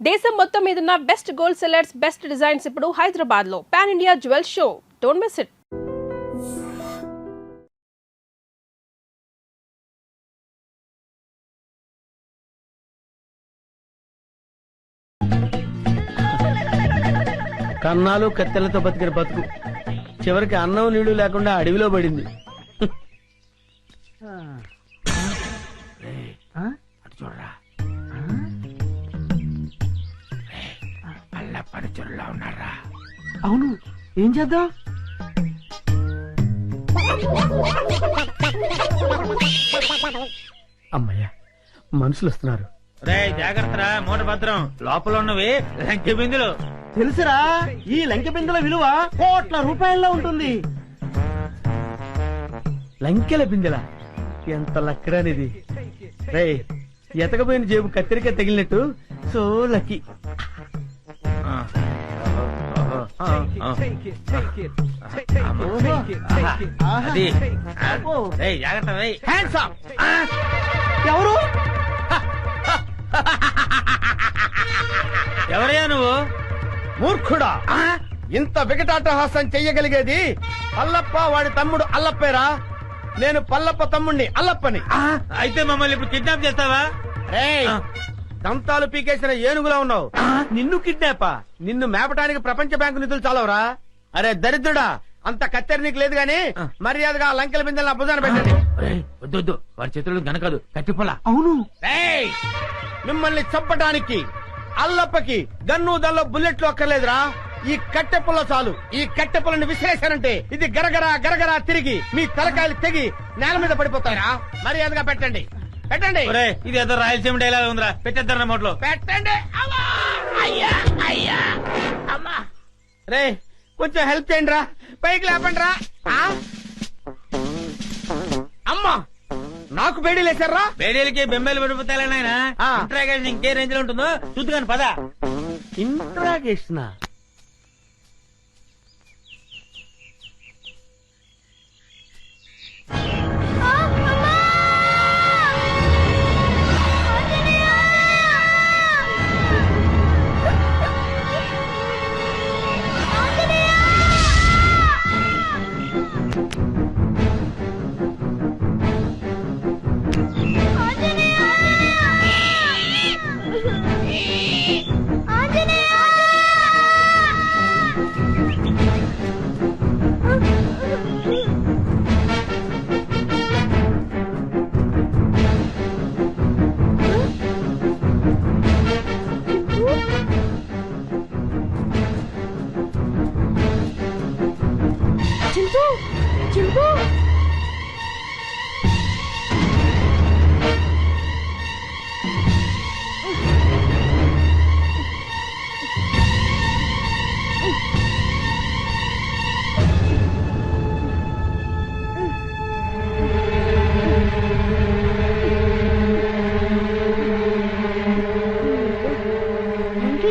దేశం మొత్తం మీదున్న best gold sellers, best designs ఇప్పుడు హైదరాబాద్ లో pan India jewel show. Don't miss it. కన్నాలు కత్తెలతో బతికిన బతుకు చివరికి అన్నం నీళ్లు లేకుండా అడవిలో పడింది. చూడరా, పల్లెపడుచుల్లా ఉన్నారా? అవును, ఏం చేద్దాం? అమ్మయ్యా, మనుషులు వస్తున్నారు. రే జాగ్రత్తరా, మూట భద్రం. లోపల ఉన్నవి లంకె బిందులు. తెలుసురా, ఈ లంకె బిందుల విలువ కోట్ల రూపాయల్లో ఉంటుంది. లంకెల బిందెలా? ఎంత లక్కడానిది. రే, ఎతకపోయిన జేబు కత్తిరిక తగిలినట్టు. So lucky. అది రే జాగ్రత్త. రే హ్యాండ్స్ అప్. ఎవరు? ఎవరయ్యా నువ్వు? మూర్ఖుడా, ఇంత వికటాటహాసం చెయ్యగలిగేది పల్లప్ప వాడి తమ్ముడు అల్లప్పేరా. నేను పల్లప్ప తమ్ముడిని, అల్లప్పని. అయితే మమ్మల్ని ఇప్పుడు కిడ్నాప్ చేస్తావా? రేయ్, దంతాలు పీకేసిన ఏనుగులా ఉన్నావు. నిన్ను కిడ్నాపా? నిన్ను మేపటానికి ప్రపంచ బ్యాంకు నిధులు చాలవరా? అరే దరిద్రుడా, అంత కత్తెర నీకు లేదు గాని మర్యాదగా లంకెల బిందెలను అబ్బుదాన పెట్టండి. వద్దు, వారి చేతులు గనకదు, కట్టిపోలా. అవును, రేయ్, మిమ్మల్ని చంపటానికి అల్లప్పకి గన్ను దల్లో బుల్లెట్లు అక్కర్లేదురా. ఈ కట్టెపుల్ల చాలు. ఈ కట్టెపుల్లని విసిరేశానంటే ఇది గరగరా గరగరా తిరిగి మీ తలకాయలు తెగి నేల మీద పడిపోతారా. మర్యాదగా పెట్టండి, పెట్టండి. ఇది ఏదో రాయలసీమ డైలాగ్ ఉందిరా, పెట్టేద్దరు నోట్లో. పెట్టండి. అయ్యా అయ్యా అమ్మా. రే, కొంచెం హెల్ప్ చేయండి రా, పైకి లేపండి రా. అమ్మా, నాకు బేడీ లేచారా? బేడీలకి బెంబేలు పడిపోతాయి నాయన. ఇంట్రాగేషన్ ఇంకే రేంజ్ లో ఉంటుందో చూద్దుగాని పద. ఇంట్రాగేషన్?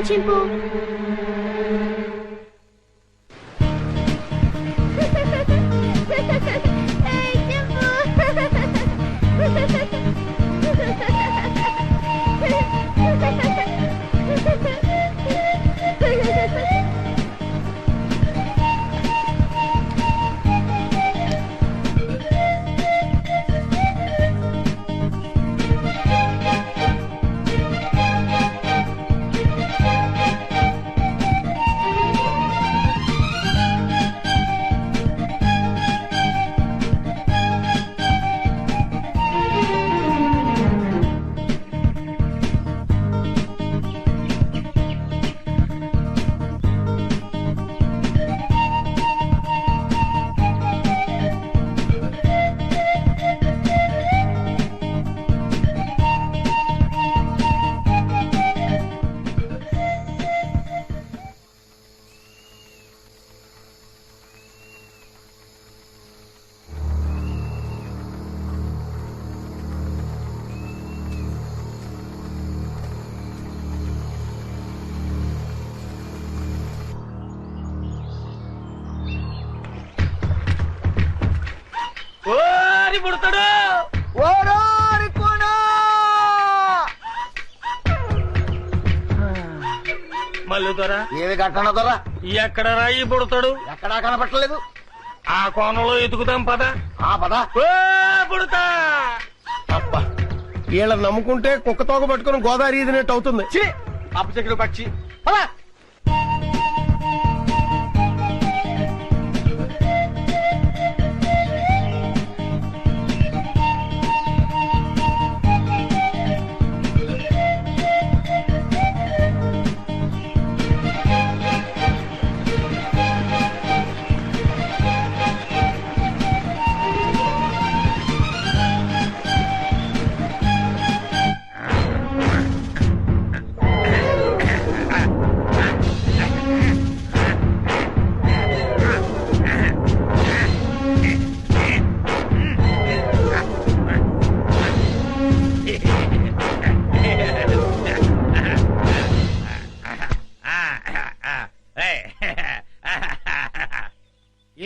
చింపు, ఓరి పుడతాడు. ఓరోరి కూడా మళ్ళీ దొరా ఏమి కట్టన దొర ఎక్కడ రాయి పుడతాడు ఎక్కడా కనపట్టలేదు. ఆ కోణంలో ఎతుకుతాం పద. ఆ పద. పుడతా అబ్బా వీళ్ళని నమ్ముకుంటే కుక్క తోక పట్టుకుని గోదావరి ఈదినట్టు అవుతుంది. అప్పచెక్కుడు పక్షి పద.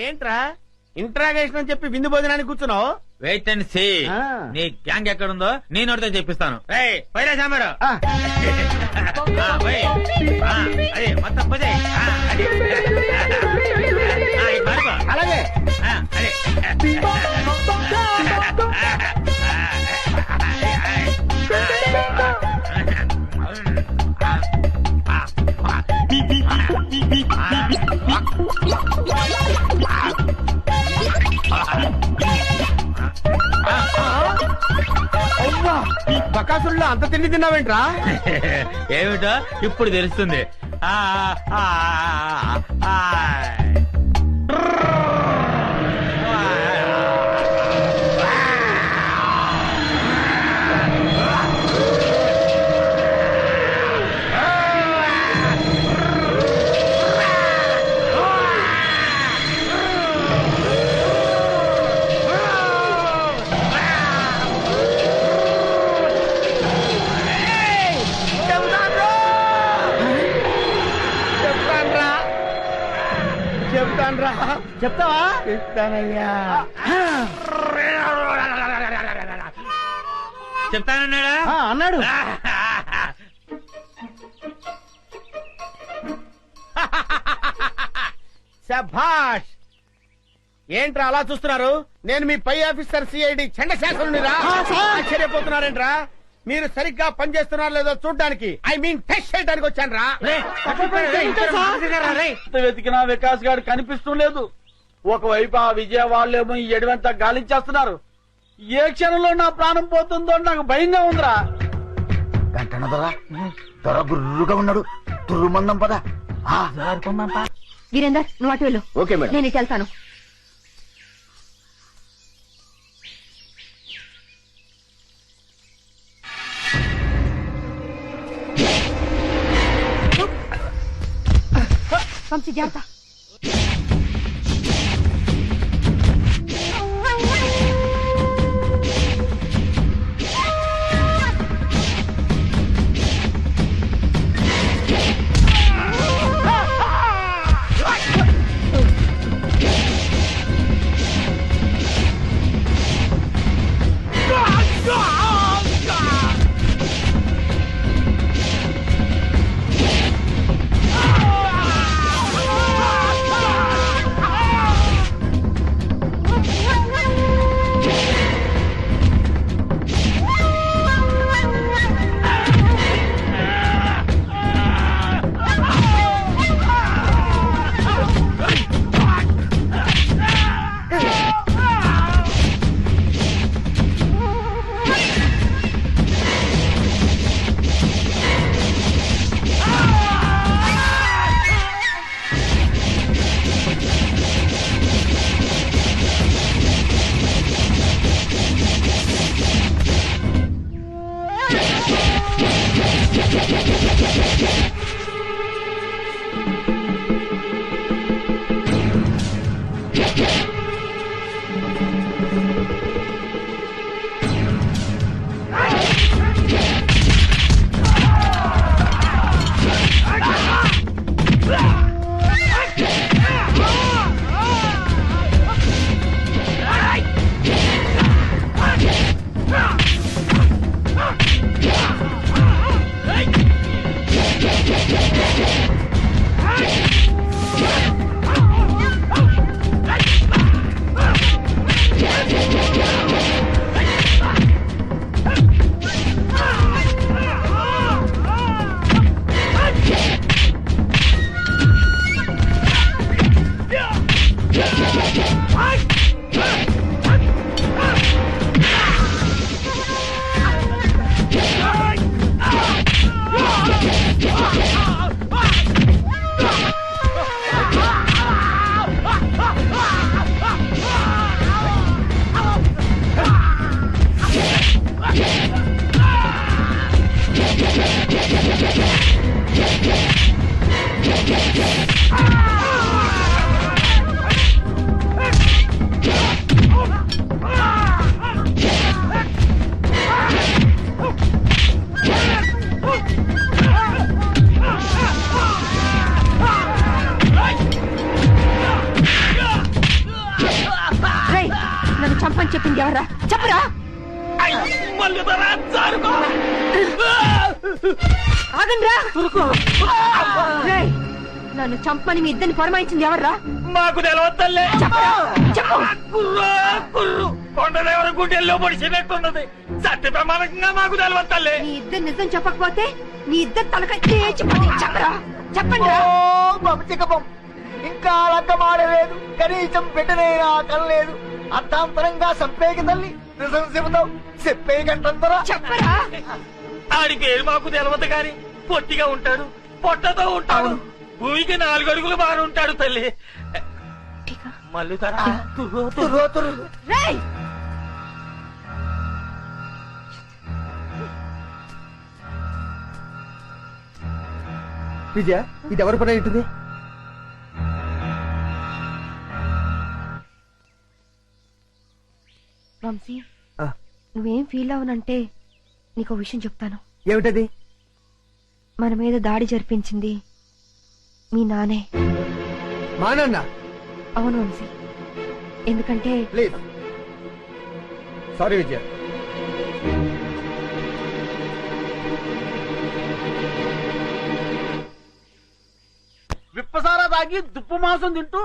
ఏంట్రా ఇంట్రాగేషన్ అని చెప్పి విందు భోజనానికి కూర్చున్నావు? Wait and see. నీ గ్యాంగ్ ఎక్కడుందో నేను నోటితో చెప్పిస్తాను. పైలే సాంబారు అదే మొత్తం పదే. అలాగే బకాసుల్లో అంత తిండి తిన్నావేంట్రా? ఏమిటో ఇప్పుడు తెలుస్తుంది. చెప్తావా? చెప్తానయ్యా. చెప్తానన్నాడా? అన్నాడు. శభాష్. ఏంట్రా అలా చూస్తున్నారు? నేను మీ పై ఆఫీసర్ సిఐడి చండశాసనునిరా. ఆశ్చర్యపోతున్నారేంట్రా? మీరు సరిగ్గా పనిచేస్తున్నారో లేదో చూడడానికి, ఐ మీన్ టెస్ట్ చేయడానికి వచ్చాను రా. వెతికినా వికాస్ గారు కనిపిస్తూ లేదు. ఒకవైపు ఆ విజయ వాళ్ళేమో ఈ ఎడవంతా గాలించేస్తున్నారు. ఏ క్షణంలో నా ప్రాణం పోతుందో నాకు భయంగా ఉందిరా. గంటన దొర దొర గుర్రుగా ఉన్నాడు. తుర్రుమందం పద. వీరేందర్ నువ్వు అటు వెళ్ళు. Okay madam. నేను ఇటు వెళ్తాను. వంశీ జాగ్రత్త. చెప్పింది ఎవరా చెప్పరా? ఆగండ్రా. రేయ్, నన్ను చంపని మీ ఇద్దరిని పొరమాయించింది ఎవర్రా? మాకు తెలవద్దల్లే. చెప్పరా చెప్పు. కుర్రు కొండదేవర గుండెల్లో పొడిచినట్టున్నది. సత్య ప్రమాణంగా మాకు తెలవద్దల్లే. నీ ఇద్దరు నిజం చెప్పకపోతే నీ ఇద్దరు తలకాయ తేచిపోతే చెప్పరా చెప్పండి. ఇంకా లక్కమాడలేదు, కనీసం పెట్టనైనా కనలేదు. అర్థాంతరంగా సంపేకి తల్లి నిజం చెబుతావు, చెప్పేయకంటారా? చెప్పరా. ఆడి పేరు మాకు తెలవదు గాని పొట్టిగా ఉంటాడు, పొట్టతో ఉంటాడు, భూమికి 4 అడుగులు బాగా ఉంటాడు తల్లి. మల్లుతారా? రేయ్, విజయ, ఇది ఎవరి పని ఉంటుంది? వంశీ, నువ్వేం ఫీల్ అవనంటే నీకు విషయం చెప్తాను. ఏమిటది? మన మీద దాడి జరిపించింది మీ నానే. మా నాన్న? అవును వంశీ, ఎందుకంటే ప్లీజ్ సారీ విజయ. విప్పసారా తాగి దుప్పు మాంసం తింటూ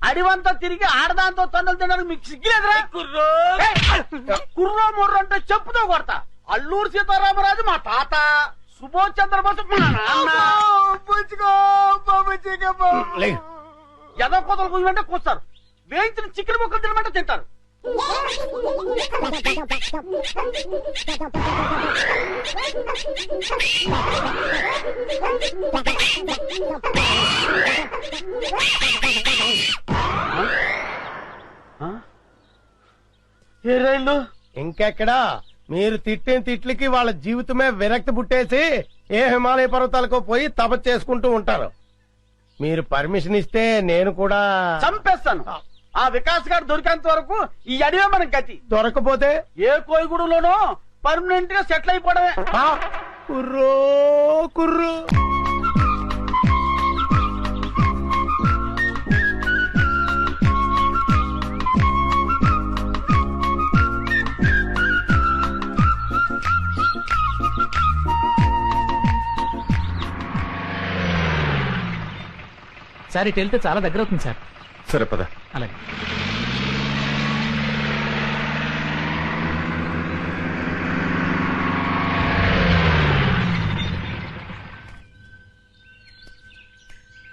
అడివంతా తిరిగి ఆడదాంతో తన్నులు తినడానికి మీకు సిగ్గులేదురా? కుర్రో ముర్రో అంటే చెప్పుతో కొడతా. అల్లూరు సీతారామరాజు మా తాత, సుభాష్ చంద్రబోస్ మా నాన్న. ఎదో కోతలు కూయమంటే కూస్తారు, వేయించిన చికెన్ ముక్కలు తినమంటే తింటారు. ఏ రైళ్ళు? ఇంకెక్కడా? మీరు తిట్టిన తిట్లకి వాళ్ళ జీవితమే విరక్తి పుట్టేసి ఏ హిమాలయ పర్వతాలకో పోయి తపస్సు చేసుకుంటూ ఉంటారు. మీరు పర్మిషన్ ఇస్తే నేను కూడా చంపేస్తాను. ఆ వికాస్ గారు దొరికేంత వరకు ఈ అడివే మనకి గతి. దొరకపోతే ఏ కోయిగూడలోనో పర్మనెంట్ గా సెటిల్ అయిపోవడమే. కుర్రో కుర్రో. సార్ ఇటు వెళ్తే చాలా దగ్గర అవుతుంది సార్. సరే పద. అలాగే.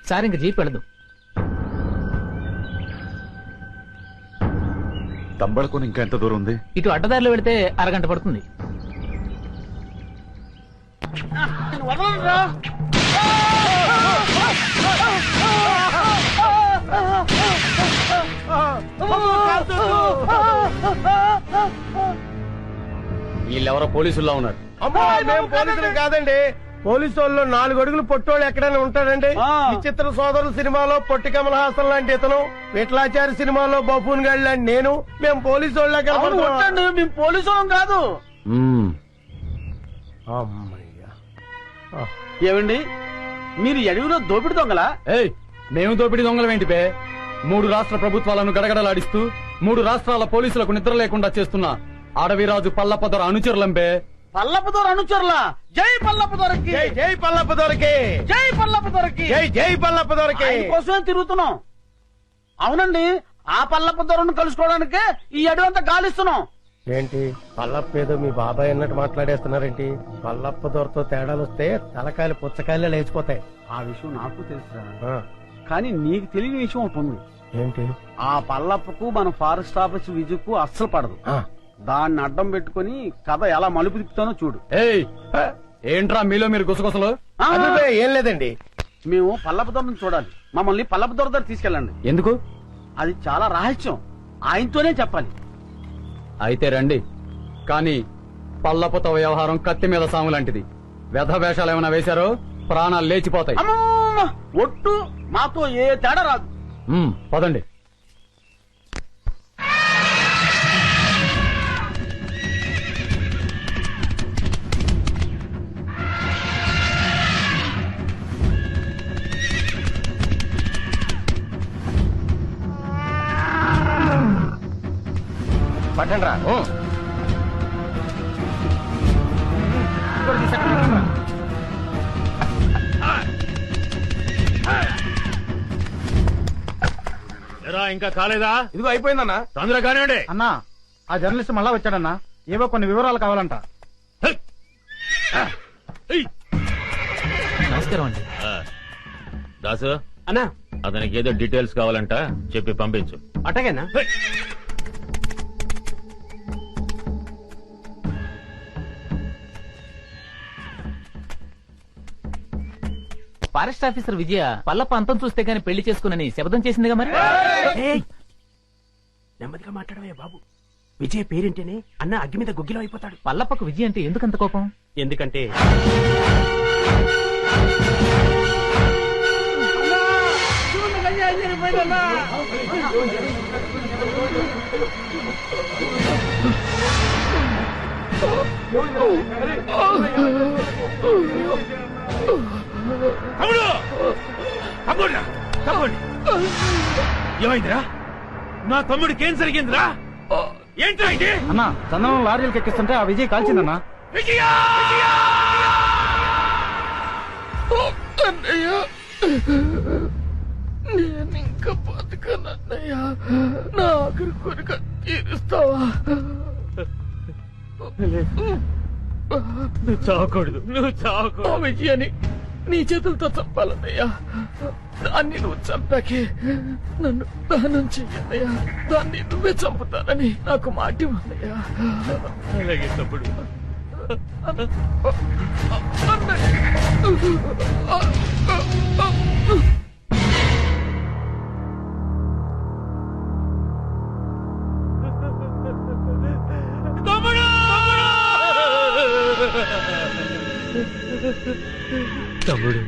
సార్ ఇంక జీప్ వెళ్ళదు. తంబళకొని ఇంకా ఎంత దూరం ఉంది? ఇటు అడ్డదారిలో వెళితే అరగంట పడుతుంది. వదలరా. వీళ్ళెవరో పోలీసుల్లో ఉన్నారు. అమ్మా, మేము పోలీసులు కాదండి. పోలీసు వాళ్ళు 4 అడుగులు పొట్టోళ్ళు ఎక్కడైనా ఉంటాడండి. విచిత్ర సోదరులు సినిమాలో పొట్టి కమల్ హాసన్ లాంటి ఇతను, విఠలాచారి సినిమాలో బఫూన్ గాడి లాంటి నేను, మేము పోలీసు వాళ్ళ మేము పోలీసు వాళ్ళం కాదు. అమ్మయ్యా. ఏమండి, మీరు అడవిలో దోపిడి దొంగలా? మేము దోపిడీ దొంగలం ఏంటి బే? 3 రాష్ట్ర ప్రభుత్వాలను గడగడలాడిస్తూ 3 రాష్ట్రాల పోలీసులకు నిద్ర లేకుండా చేస్తున్న అడవిరాజు పల్లపదొర అనుచరులంబే. పల్లపుదొర అనుచరులా? జై పల్లపుదొరకి, జై పల్లపదొరకి, జై పల్లపుదొరకి, జై పల్లపదొరకి కోసమే తిరుగుతున్నాం. అవునండి, ఆ పల్లపుదొరను కలుసుకోవడానికే ఈ అడవంతా గాలిస్తున్నాం. ఏంటి పల్లప్ప ఏదో మీ బాబాయ్ అన్నట్టు మాట్లాడేస్తున్నారేంటి? పల్లప్ప దొరతో తేడాలు వస్తే తలకాయలు పుచ్చకాయలు లేచిపోతాయి. ఆ విషయం నాకు తెలుసా, ఆ, కానీ నీకు తెలియని విషయం ఒకటి ఉంది. ఏంటి? ఆ పల్లప్పకు మన ఫారెస్ట్ ఆఫీస్ విజుకు అస్సలు పడదు. ఆ, దాన్ని అడ్డం పెట్టుకుని కథ ఎలా మలుపు తిప్పుతానో చూడు. ఏంట్రా మీలో మీరు గుసగుసలు? ఆ, అబ్బే, ఏం లేదండి. మేము పల్లపుదొరను చూడాలి. మమ్మల్ని పల్లపుదొర దగ్గర తీసుకెళ్ళండి. ఎందుకు? అది చాలా రహస్యం, ఆయనతోనే చెప్పాలి. అయితే రండి. కానీ పల్లపుతో వ్యవహారం కత్తి మీద సాము లాంటిది. వ్యధ వేషాలు ఏమైనా వేశారో ప్రాణాలు లేచిపోతాయి. అమ్మమ్మ, ఒట్టు మాతో ఏ తేడా రాదు. పదండి. పట్టండి రా. ఇంకా కాలేదా? ఇదిగో అయిపోయిందన్నా. తొందరగా కానివ్వండి. అన్నా ఆ జర్నలిస్ట్ మళ్ళా వచ్చాడన్నా, ఏవో కొన్ని వివరాలు కావాలంట. నమస్కారం అండి. దాసు అన్నా అతనికి ఏదో డీటెయిల్స్ కావాలంట, చెప్పి పంపించు. అట్టగేనా? ఫారెస్ట్ ఆఫీసర్ విజయ పల్లప్ప అంతం చూస్తే గాని పెళ్లి చేసుకునని శపథం చేసిందిగా మరి. నెమ్మదిగా మాట్లాడవే బాబు. విజయ్ పేరింటేనే అన్న అగ్గి మీద గుగ్గిలో అయిపోతాడు. పల్లప్పకు విజయ అంటే ఎందుకంత కోపం? ఎందుకంటే ఏమైందిరా? నా తమ్ముడికి ఏం జరిగిందిరా? ఏంట్రా ఇది? అన్నా చందనం లారీలకు ఎక్కిస్తుంటే ఆ విజయ్ కాల్చిందన్నా. విజయా! నేను ఇంకా బతకనన్నయ్యా. నా ఆఖరి కోరిక తీరుస్తావా? నువ్వు చావకూడదు, నువ్వు చావకూడదు. ఆ విజయాన్ని నీ చేతులతో చంపాలన్నయ్యా. దాన్ని నువ్వు చంపాకే నన్ను దహనం చెయ్యన్నయ్యా. దాన్ని నువ్వే చంపుతానని నాకు మాట ఇవ్వన్నయ్యా. అలాగే తమ్ముడు. తమ్ముడు,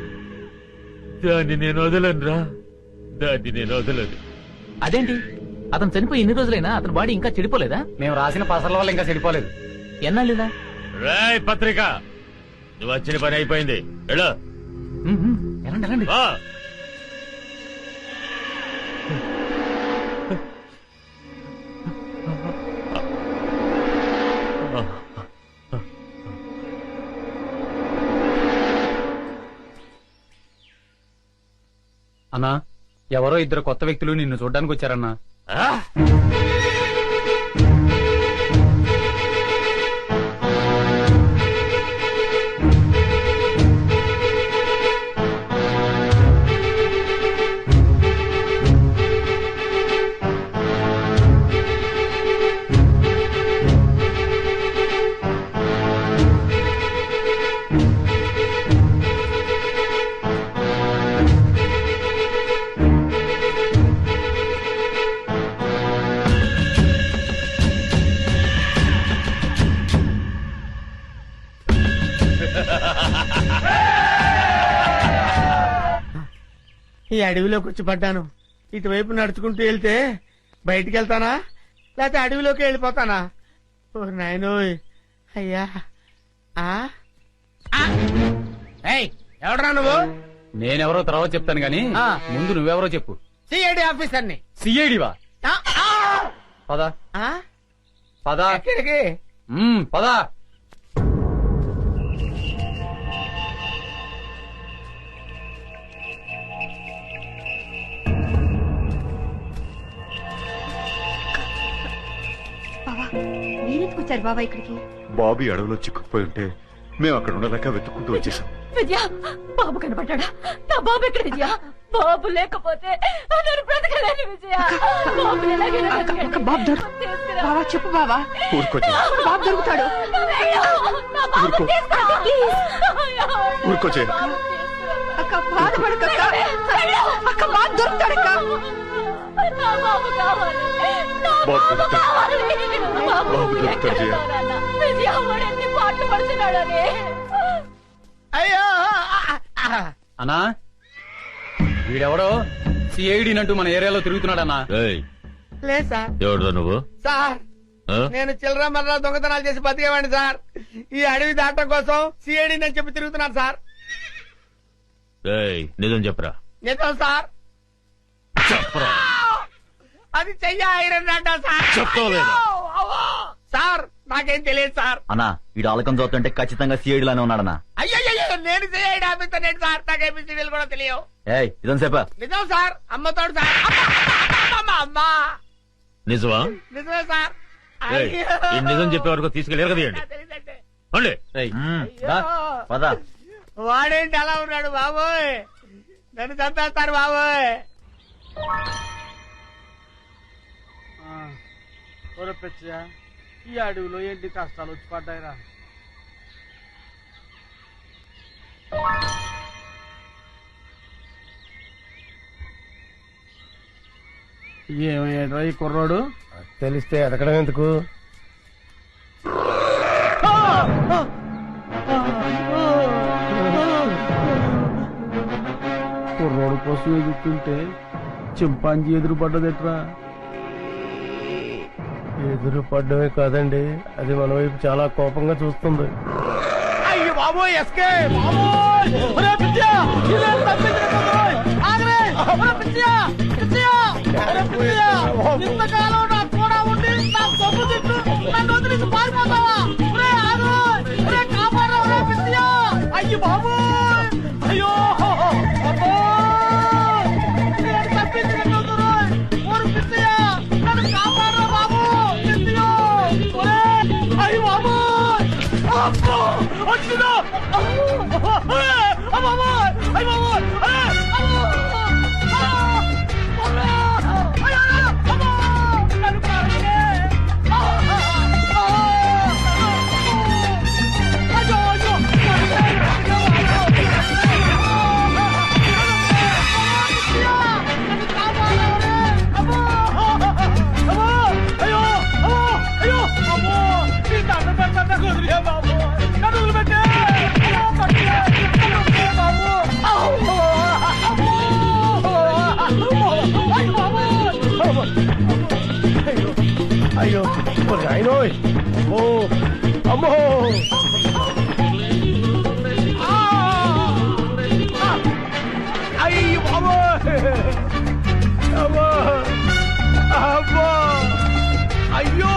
దాన్ని నేను వదలనురా, దాన్ని నేను వదలను. అదేంటి, అతను చనిపోయి ఎన్ని రోజులైనా అతని బాడీ ఇంకా చెడిపోలేదా? మేము రాసిన పసల వల్ల ఇంకా చెడిపోలేదు. ఎన్నాళ్ళుదా? రాయ్ పత్రిక, నువ్వు వచ్చిన పని అయిపోయింది. ఎలా ఎలాంటి ఎలాంటి అన్నా ఎవరో ఇద్దరు కొత్త వ్యక్తులు నిన్ను చూడ్డానికి వచ్చారన్నా. ఈ అడవిలోకి వచ్చి పడ్డాను. ఇటువైపు నడుచుకుంటూ వెళ్తే బయటికి వెళ్తానా లేకపోతే అడవిలోకి వెళ్ళిపోతానా? ఓ నాయనోయ్, అయ్యా. ఎవడరా నువ్వు? నేనెవరో తర్వాత చెప్తాను గాని ముందు నువ్వెవరో చెప్పు. సిఐడి ఆఫీసర్ని. సిఐడివా? పదా పదా ఎక్కడికి? పదా. మీరెందుకు వచ్చారు బాబా ఇక్కడికి? బాబీ అడవిలో చిక్కుకుపోయి ఉంటే మేము అక్కడ ఉండలేక వెతుక్కుంటూ వచ్చేసాం. విద్య, బాబు కనపడ్డా? నా బాబు ఎక్కడ విజయ? బాబు లేకపోతే నేను బ్రతకలేను విజయ. బాబుని ఎలాగైనా బ్రతకండి. బాబు తీసుకురా. బావా చెప్పు బావా. ఊరుకోచే బాబు దొరుకుతాడు. నా బాబు ఊరుకో. తీసుకురా, ప్లీజ్. ఊరుకోచే అక్క బాధపడకక్క. అక్క బాబు దొరుకుతాడక్క. నా బాబు కావాలి. నా బాబు బాబు దొరుకుతాడు. కావాలి. బాబు బాబు దొరుకుతాడు జయ. విజయ వాడు ఎన్ని పాటలు పడుతున్నాడని. అయ్యో అన్నా వీడెవడో సిఐడి నంటూ మన ఏరియాలో తిరుగుతున్నాడన్నా. లేదు సార్. ఎవరు నువ్వు? సార్, నేను చిల్లర మర్ర దొంగతనాలు చేసి బతికేవాడిని సార్. ఈ అడవి దాటం కోసం సిఐడి అని చెప్పి తిరుగుతున్నాను సార్. నిజం చెప్పరా? నిజం సార్. చెప్పరా? అది చెయ్య ఐరన్ అంట సార్. చెప్తావు లేదా? అవ్వో. సార్ నాకేం తెలియదు సార్. అన్నా ఈ ఆలకం చూస్తుంటే ఖచ్చితంగా సిఐడిలానే ఉన్నాడన్నా. అయ్యో నేను సిఐడి ఆఫీసర్ ఏంటి సార్, నాకు ఏబిసిడీలు కూడా తెలియవు. ఏయ్ ఇదని చెప్పా. నిజం సార్, అమ్మతోడు సార్. అమ్మా నిజమా? నిజమే సార్. ఏయ్, ఈ నిజం చెప్పే వరకు తీసుకెళ్ళి ఎరగదీయండి. తెలియదంటే పండి. పద. వాడేంటి అలా ఉన్నాడు బాబోయ్, నన్ను చంపేస్తారు బాబోయ్. ఒరే పిచ్చయ్య, ఈ అడవిలో ఏంటి కష్టాలు వచ్చి పడ్డాయిరా. ఏమయ్యాడ్రా ఈ కుర్రోడు? తెలిస్తే ఎదకడం ఎందుకు? కుర్రోడు కోసం ఎదుగుతుంటే చింపాంజీ ఎదురు పడ్డదెట్రా. ఎదురు పడ్డమే కాదండి, అది మన వైపు చాలా కోపంగా చూస్తుంది. అయ్యో బాబోయ్, ఎస్కే ఇంతకాలం నాకు కూడా ఉండి నా సొమ్ము తిట్టు నన్ను వదిలేసి పారిపోతావా? కాపాడరా పిచ్చియా. అయ్యో బాబోయ్, అయ్యో తప్పించిన పిచ్చియా, నన్ను కాపాడరా బాబు. పిచ్చియో అయ్యో బాబోయ్, వచ్చిందో అయ్యో ఆయనోయ్, అమ్మో అమ్మో. అయ్యో బాబోయ్, అమ్మో అమ్మో, అయ్యో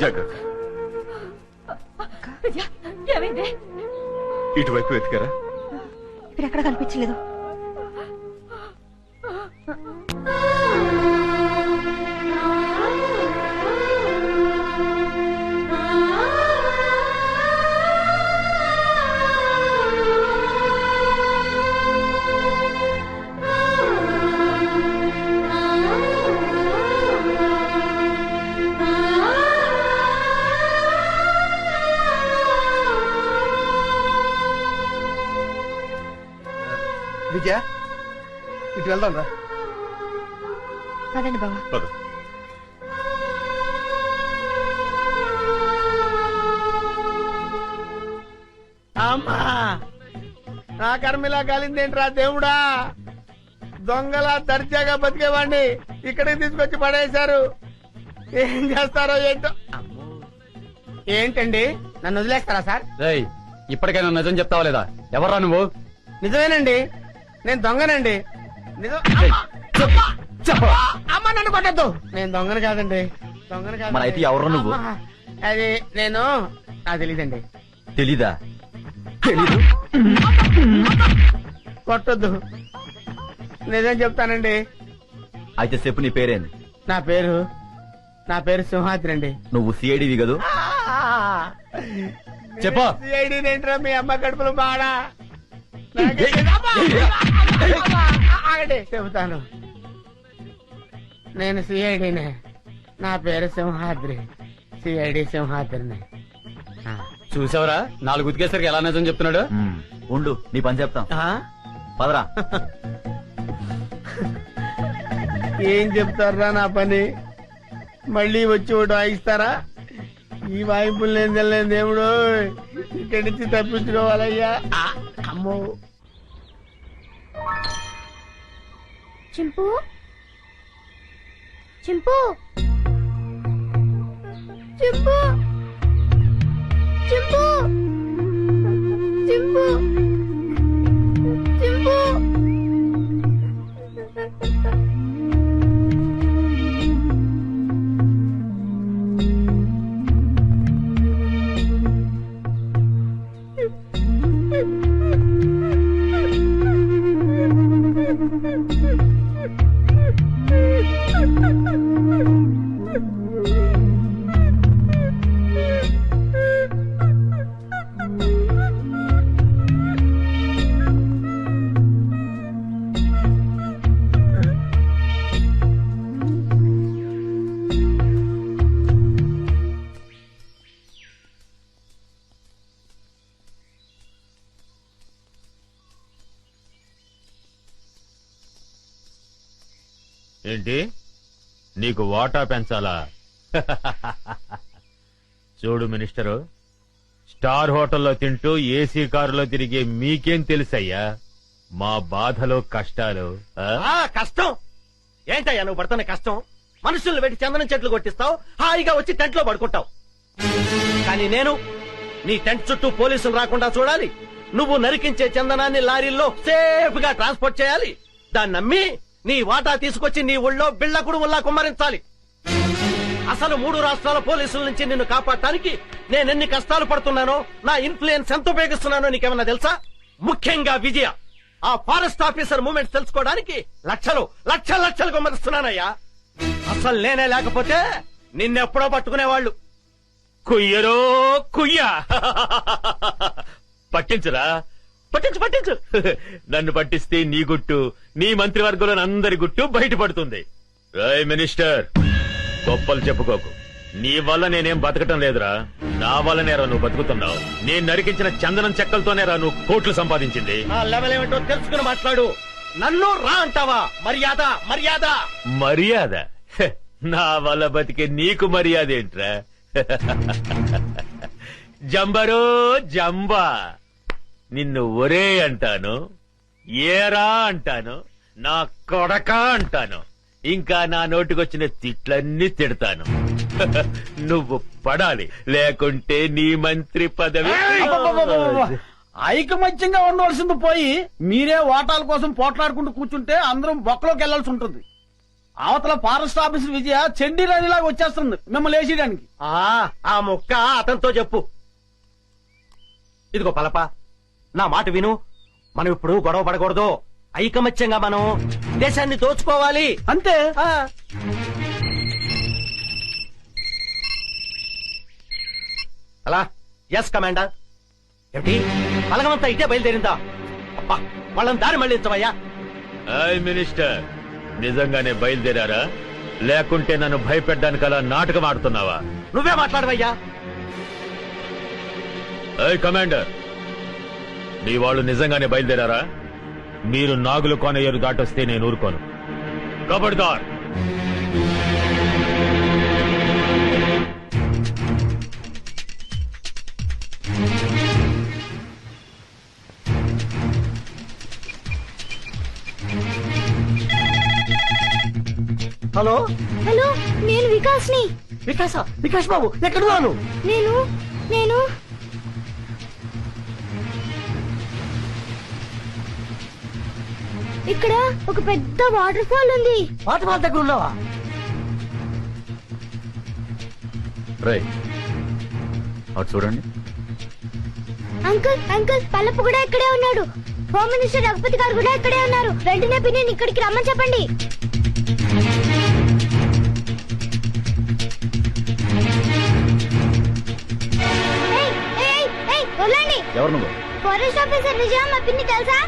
జాగ్రత్త. విజయ, ఏమైంది? ఇటువైపు వెతికారా? ఇక్కడ ఎక్కడ కనిపించలేదు. విజయ, ఇటు వెళ్దాం రా. అదండి బావా. పద. అమ్మా నా కర్మిలా కాలిందేంట్రా దేవుడా. దొంగలా దర్జాగా బతికేవాడిని ఇక్కడికి తీసుకొచ్చి పడేశారు. ఏం చేస్తారో ఏంటో. ఏంటండి, నన్ను వదిలేస్తారా సార్? రేయ్ ఇప్పటికైనా నిజం చెప్తావా లేదా? ఎవర్రా నువ్వు? నిజమేనండి, నేను దొంగనండి. నిజం. చెప్పరా? అమ్మ నన్ను కొట్టద్దు, నేను దొంగను కాదండి. దొంగను కాదు. మరి అయితే ఎవరు నువ్వు? అది నేను, నాకు తెలీదండి. తెలీదా? తెలీదు. కొట్టద్దు, నిజం చెప్తానండి. అయితే చెప్పు నీ పేరేంది? నా పేరు సింహాద్రి అండి. నువ్వు సిఐడివి కదూ? చెప్పు. సిఐడి ఏంట్రా మీ అమ్మ కడుపులో బాడా? చెబుతాను, నేను సిఐడినే. నా పేరు సింహాద్రి, సిఐడి సింహాద్రిని. చూసావరా 4 ఉతికేసరికి ఎలా నిజం చెప్తున్నాడు? ఉండు నీ పని చెప్తాం. పదరా. ఏం చెప్తారా నా పని? మళ్ళీ వచ్చి ఒకటి వాయిస్తారా? ఈ వాయింపులు నేను తెలియదు దేవుడు, ఇక్కడి నుంచి తప్పించుకోవాలయ్యా. అమ్మో చింపు చింపు చింపు చింపు చింపు చింపు ఏంటి నీకు వాటా పెంచాలా? చూడు మినిస్టరు, స్టార్ హోటల్లో తింటూ ఏసీ కారులో తిరిగే మీకేం తెలుసయ్యా మా బాధలు కష్టాలు? కష్టం ఏంటయ్యా నువ్వు పడుతున్న కష్టం? మనుషుల్ని పెట్టి చందనం చెట్లు కొట్టిస్తావు, హాయిగా వచ్చి టెంట్ లో పడుకుంటావు. కానీ నేను నీ టెంట్ చుట్టూ పోలీసులు రాకుండా చూడాలి, నువ్వు నరికించే చందనాన్ని లారీల్లో సేఫ్ గా ట్రాన్స్పోర్ట్ చేయాలి, దాన్ని నమ్మి నీ వాటా తీసుకొచ్చి నీ ఊళ్ళో బిళ్ళకుడు ఉల్లా కుమ్మరించాలి. అసలు 3 రాష్ట్రాల పోలీసుల నుంచి నిన్ను కాపాడటానికి నేనెన్ని కష్టాలు పడుతున్నానో, నా ఇన్ఫ్లుయెన్స్ ఎంత ఉపయోగిస్తున్నానో నీకేమన్నా తెలుసా? ముఖ్యంగా విజయ, ఆ ఫారెస్ట్ ఆఫీసర్ మూమెంట్స్ తెలుసుకోవడానికి లక్షలు లక్షలు లక్షలు కుమ్మరిస్తున్నానయ్యా. అసలు నేనే లేకపోతే నిన్నెప్పుడో పట్టుకునేవాళ్లు. కుయ్యరో కుయ్యా పట్టించురా, పట్టించు నన్ను పట్టిస్తే నీ గుట్టు, నీ మంత్రివర్గంలో అందరి గుట్టు బయటపడుతుంది. రాయ్ మినిస్టర్, గొప్పలు చెప్పుకోకు. నీ వల్ల నేనేం బతకటం లేదురా, నా వల్లనేరా నువ్వు బతుకుతున్నావు. నేను నరికించిన చందనం చెక్కలతోనేరా నువ్వు కోట్లు సంపాదించింది. నా లెవెల్ ఏమిటో తెలుసుకుని మాట్లాడు. నన్ను రా అంటావా? మర్యాద మర్యాద మర్యాద? హె, నా వల్ల బతికే నీకు మర్యాద ఏంట్రా? జంబరో జంబా, నిన్ను ఒరే అంటాను, ఏరా అంటాను, నా కొడక అంటాను, ఇంకా నా నోటికొచ్చిన తిట్లన్నీ తిడతాను. నువ్వు పడాలి, లేకుంటే నీ మంత్రి పదవి. ఐకమత్యంగా ఉండవలసింది పోయి మీరే ఓటాల కోసం పోట్లాడుకుంటూ కూర్చుంటే అందరం బొక్కలోకి వెళ్లాల్సి ఉంటుంది. అవతల ఫారెస్ట్ ఆఫీసర్ విజయ చెండి రాణిలాగా వచ్చేస్తుంది మిమ్మల్ని వేసేయడానికి. ఆ ముక్క అతనితో చెప్పు. ఇదిగో పలప, నా మాట విను. మనం ఇప్పుడు గొడవ పడకూడదు, ఐకమత్యంగా మనం దేశాన్ని దోచుకోవాలి అంతే. అలా ఎస్ కమాండర్. ఏమిటి బలగమంతా ఇటే బయలుదేరిందా? అబ్బా, వాళ్ళని దారి మళ్ళించవయ్యా. మినిస్టర్, నిజంగానే బయలుదేరారా, లేకుంటే నన్ను భయపెట్టడానికి అలా నాటకం ఆడుతున్నావా? నువ్వే మాట్లాడవయ్యా. కమాండర్, మీ వాళ్ళు నిజంగానే బయలుదేరారా? మీరు నాగులు కోనయ్యరు దాటొస్తే నేను ఊరుకోను. కబడ్దార్. హలో హలో, నేను వికాస్ని. వికాస్ బాబు ఎక్కడున్నాను? నేను ఇక్కడ ఒక పెద్ద వాటర్ ఫాల్ ఉంది. వాటర్ ఫాల్ దగ్గర ఉన్నావా? రేయ్, అటు చూడండి. అంకుల్ పల్లపు కూడా ఇక్కడే ఉన్నాడు. హోమ్ మినిస్టర్ రఘుపతి గారు కూడా ఇక్కడే ఉన్నారు. వెంటనే పిన్ని ఇక్కడికి రమ్మని చెప్పండి. ఎవరు నువ్వు? ఫారెస్ట్ ఆఫీసర్ విజయ, మా పిన్ని తెలుసా?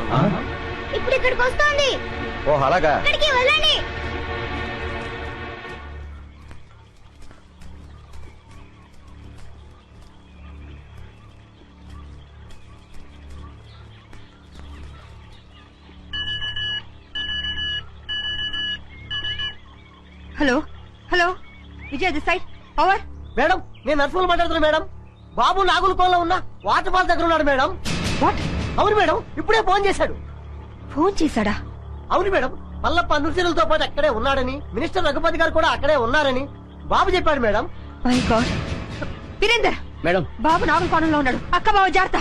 ఇప్పుడు ఇక్కడికి వస్తోంది. ఓ అలాగా. ఇక్కడికి వెళ్ళండి. Hello hello, Vijay this side, over. Madam నేను నర్సులు మాట్లాడుతున్నా మేడం. బాబు నాగులకోలో ఉన్న వాటర్ ఫాల్ దగ్గర ఉన్నాడు మేడం. అవును మేడం, ఇప్పుడే ఫోన్ చేశాడు. ఫోన్ చేశాడా? అవును మేడం, మల్లప్ప అనుచరులతో పాటు అక్కడే ఉన్నాడని, మినిస్టర్ రఘుపతి గారు కూడా అక్కడే ఉన్నారని బాబు చెప్పాడు madam. My God. Virender madam బాబు నాగుల కోణంలో ఉన్నాడు. అక్క బావ జాగ్రత్త.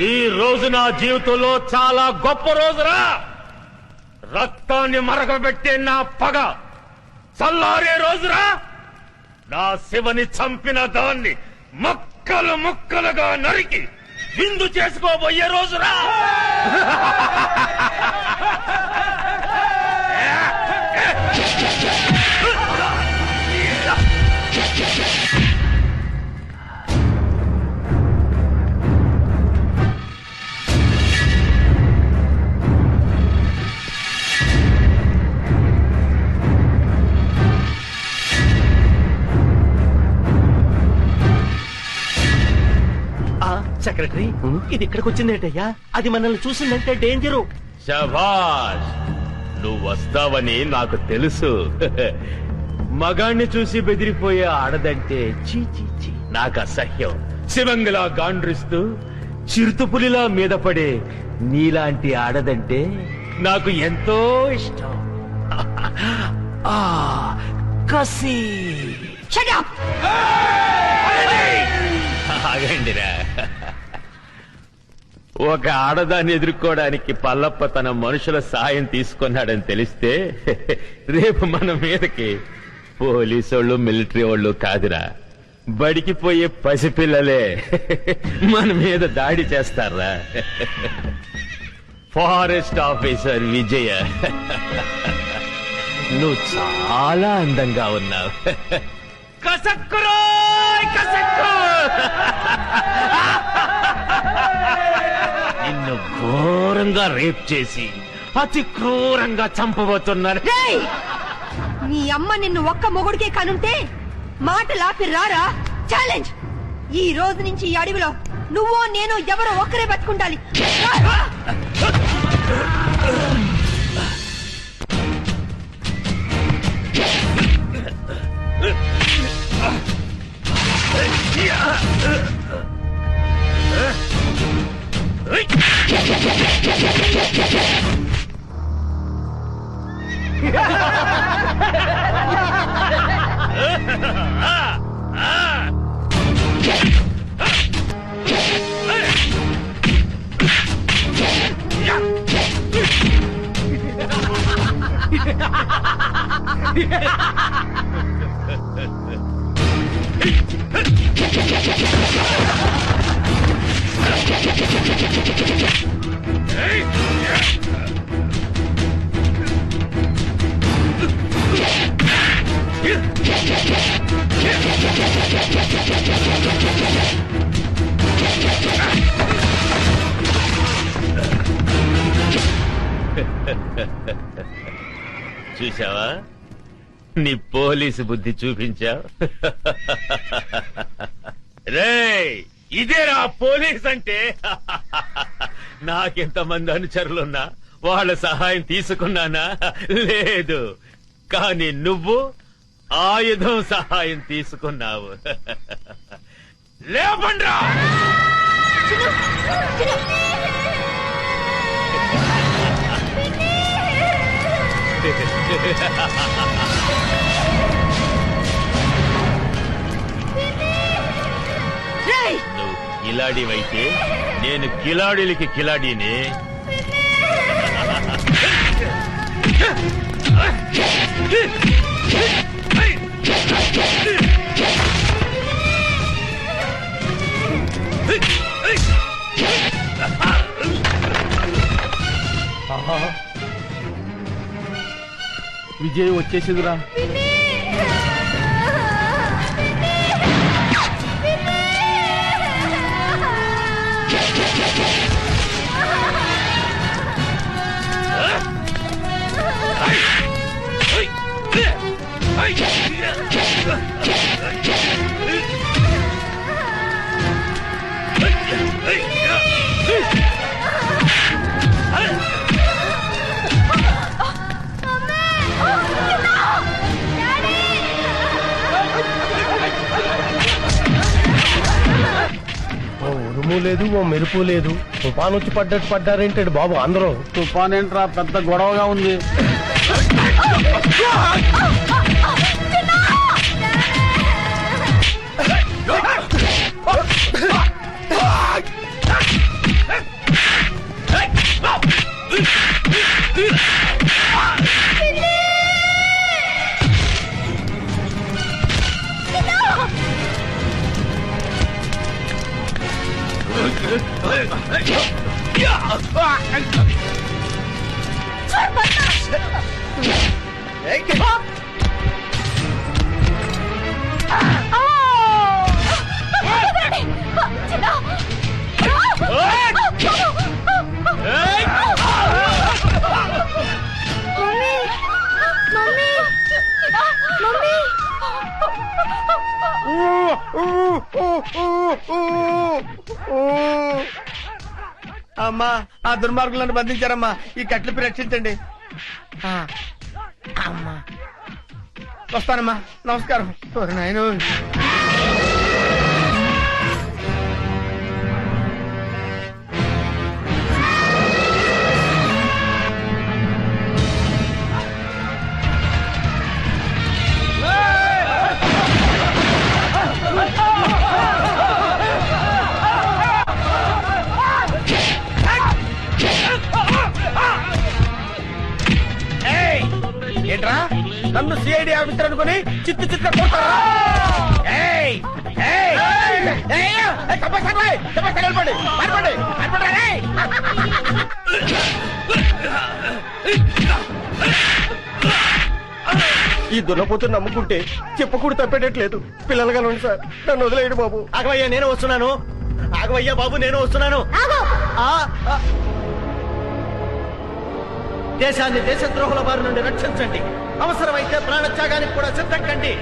ఈ రోజు నా జీవితంలో చాలా గొప్ప రోజురా. రక్తాన్ని మరగబెట్టే నా పగ చల్లారే రోజురా. నా శివని చంపిన దాన్ని ముక్కలు ముక్కలుగా నరికి విందు చేసుకోబోయే రోజురా. సెక్రటరీ, ఇది ఇక్కడికి వచ్చిందేటయ్యా? అది మనల్ని చూసిందంటే డేంజరు. శభాష్, నువ్వు వస్తావని నాకు తెలుసు. మగాణ్ణి చూసి బెదిరిపోయే ఆడదంటే చీ చీ చీ నాకు అసహ్యం. శివంగిలా గాండ్రిస్తూ చిరుతుపులిలా మీద పడే నీలాంటి ఆడదంటే నాకు ఎంతో ఇష్టం. ఆ కసి. ఆగండిరా. ఒక ఆడదాన్ని ఎదుర్కోవడానికి పల్లప్ప తన మనుషుల సాయం తీసుకున్నాడని తెలిస్తే రేపు మన మీదకి పోలీసోళ్ళు మిలిటరీ వాళ్ళు కాదురా, బడికి పోయే పసిపిల్లలే మన మీద దాడి చేస్తారా. ఫారెస్ట్ ఆఫీసర్ విజయ, నువ్వు చాలా అందంగా ఉన్నావు. కసక్కురోయ్ కసక్కు. నిన్ను ఘోరంగా రేప్ చేసి అతి క్రూరంగా చంపబోతున్నారు. నీ అమ్మ నిన్ను ఒక్క మొగుడికే కనుంటే మాటలాపి రారా. ఛాలెంజ్. ఈ రోజు నుంచి ఈ అడవిలో నువ్వో నేను ఎవరో ఒక్కరే బతుకుండాలి. చూసావా, నీ పోలీసు బుద్ధి చూపించావు. రేయ్, ఇదేరా పోలీస్ అంటే. నాకెంతమంది అనుచరులున్నా వాళ్ళ సహాయం తీసుకున్నానా? లేదు. కానీ నువ్వు ఆయుధం సహాయం తీసుకున్నావు. లేపండ్రా. నువ్వు కిలాడివైతే నేను కిలాడీలకి కిలాడీని. విజయ్ వచ్చేసిందిరా. ఓ ఉరుము లేదు, ఓ మెరుపు లేదు. తుఫాన్ వచ్చి పడ్డట్టు పడ్డారేంటాడు బాబు అందరూ. తుఫాన్ ఏంట్రా పెద్ద గొడవగా ఉంది. అమ్మా, ఆ దుర్మార్గులను బంధించారమ్మా. ఈ కట్లపై రక్షించండి. అమ్మా వస్తానమ్మా, నమస్కారం. నాయన ఏంట్రా నన్ను సిఐడి ఆఫీసర్ అనుకుని చిత్తు చిత్త కొడతారా? ఈ దున్నపోతుని నమ్ముకుంటే చెప్పకూడదు తప్పేటట్లేదు. పిల్లలుగా ఉండి సార్, నన్ను వదిలేయండి బాబు. ఆగవయ్యా, నేను వస్తున్నాను. ఆగవయ్యా బాబు, నేను వస్తున్నాను. దేశాన్ని దేశద్రోహుల బారి నుండి రక్షించండి. అవసరమైతే ప్రాణత్యాగానికి కూడా సిద్ధం కండి.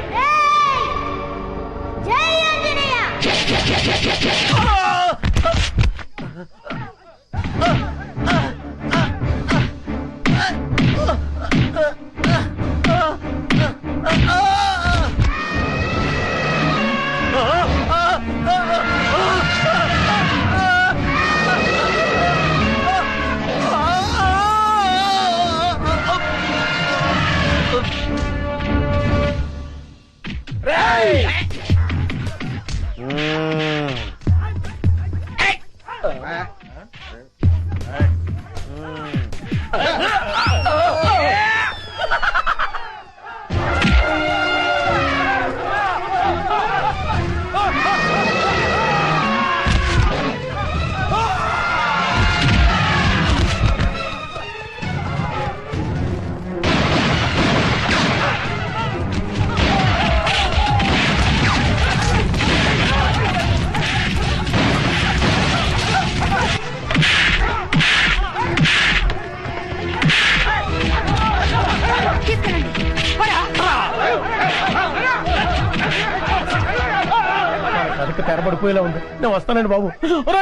కనుక తెరబడిపోయేలా ఉంది. నేను వస్తానండి బాబు.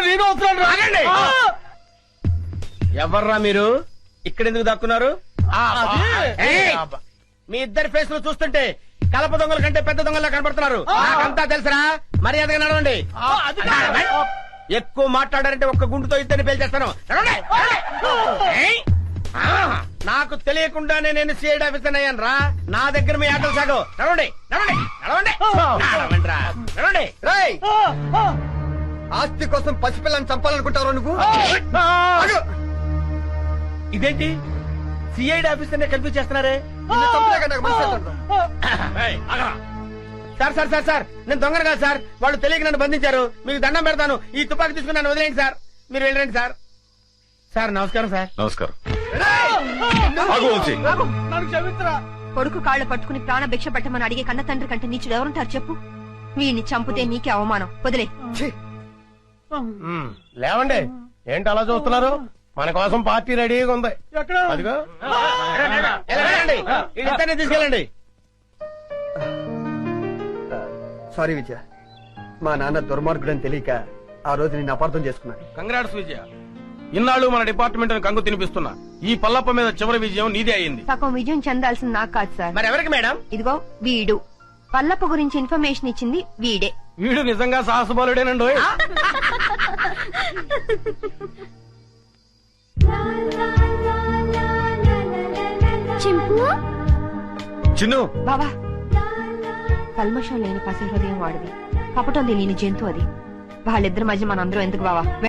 నేను వస్తున్నాను. ఎవర్రా మీరు? ఇక్కడెందుకు దాక్కున్నారు? మీ ఇద్దరి ఫేస్ లో చూస్తుంటే కలప దొంగల కంటే పెద్ద దొంగలా కనపడుతున్నారు. నాకంతా తెలుసురా, మర్యాదగా నడవండి. ఎక్కువ మాట్లాడారంటే ఒక్క గుండుతో ఇద్దరిని పేల్చేస్తాను. నాకు తెలియకుండానే నేను సిఐడి ఆఫీసర్ అయ్యాను రా. నా దగ్గర మీ ఆటలు సాగు. నడవండి నడవండి నడవండి నడవండి. ఆస్తి కోసం పసిపిల్లని చంపాలనుకుంటావు నువ్వు? ఇదేంటి సిఐడి ఆఫీసర్ నే కన్ఫ్యూజ్ చేస్తున్నారే? సార్ సార్ సార్ సార్, నేను దొంగను కాదు సార్. వాళ్ళు తెలియక నన్ను బంధించారు. మీకు దండం పెడతాను. ఈ తుపాకి తీసుకుని నన్ను వదిలేండి సార్. మీరు వెళ్ళండి సార్. సార్ నమస్కారం సార్. నమస్కారం. కొడుకు కాళ్ళు పట్టుకుని ప్రాణ భిక్ష పెట్టమని అడిగే కన్న తండ్రి కంటే నీచుడు ఎవరుంటారు చెప్పు? వీడిని చంపితే నీకే అవమానం. వదిలే. లేవండి, ఏంటి అలా చూస్తున్నారు? మన కోసం పార్టీ రెడీగా ఉంది. అదిగో వెళ్ళండి, తీసుకెళ్ళండి. సారీ విజయ, మా నాన్న దుర్మార్గుడని తెలియక ఆ రోజు నేను అపార్థం చేసుకున్నాను. కంగ్రాట్స్ విజయ, ఇన్నాళ్ళు మన డిపార్ట్మెంట్ కంగు తినిపిస్తున్నా ఈ పల్లప్ప మీద చివరి విజయం నీదే అయింది. సగం విజయం చెందాల్సింది నాకు కాదు సార్. మరి ఎవరికి మేడం? ఇదిగో వీడు పల్లప్ప గురించి ఇన్ఫర్మేషన్ ఇచ్చింది వీడే. వీడు నిజంగా సాహసబాలుడేనండో. చిన్ను బావా, కల్మషం లేని పసి హృదయం వాడిది, కపటం తెలియని జంతు అది. వాళ్ళిద్దరి మధ్య మనందరం ఎందుకు బావా?